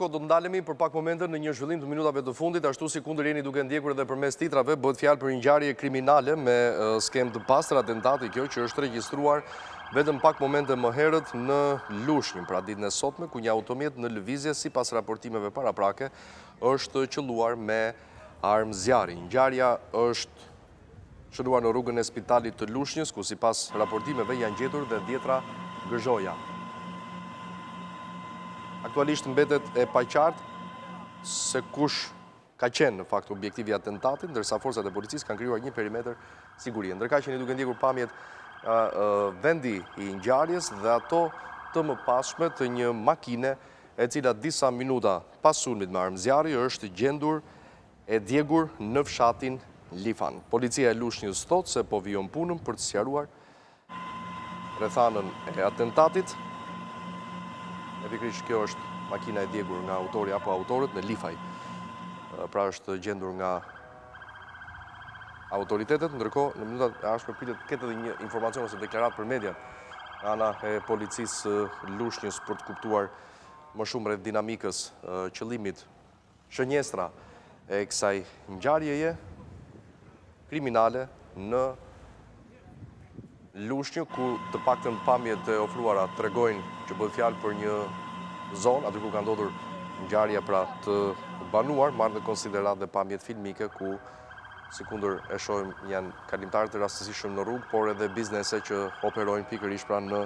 ndërkohë do të ndalemi për pak momente në një zhvillim të minutave të fundit, ashtu si kundër jeni duke ndjekur edhe përmes titrave, bëhet fjalë për një ngjarje kriminale me skem të pastër, atentati kjo që është regjistruar vetëm pak momente më herët në Lushnjë, pra ditën e sotme, ku një automjet në lëvizje, sipas raportimeve paraprake, është qelluar me armë zjarri. Ngjarja është shënuar në rrugën e spitalit të Lushnjës, ku sipas raportimeve janë gjetur dhe 10 gëzhoja. Aktualisht mbetet e paqartë se kush ka qenë në fakt objektivi i atentatit, ndërsa forcat e policisë kanë krijuar një perimetër sigurie. Ndërkaq jeni duke ndjekur pamjet vendi i ngjarjes dhe ato të mëpashme të një makine e cila disa minuta pas sulmit me armë zjarri është gjendur e djegur në fshatin Lifan. Policia e Lushnjës thotë se po vijon punën për të sqaruar rrethanën e atentatit. Pikërisht kjo është makina e djegur nga autori apo autorët në Lifaj. Pra është gjendur nga autoritetet, ndërkohë në minutat e ardhshme pritet të ketë edhe një informacion ose deklaratë për mediat nga ana e policisë Lushnjës për të kuptuar më shumë rreth dinamikës, qëllimit, shënjestra e kësaj ngjarjeje kriminale në Lushnjë, ku të paktën pamjet e ofruara tregojnë që bëhet fjalë për një zonë aty ku ka ndodhur ngjarja pra të banuar, marrë në konsiderat dhe pamjet filmike ku sikundër e shohim janë kalimtarë të rastësishëm në rrugë, por edhe biznese që operojnë pikërisht pra në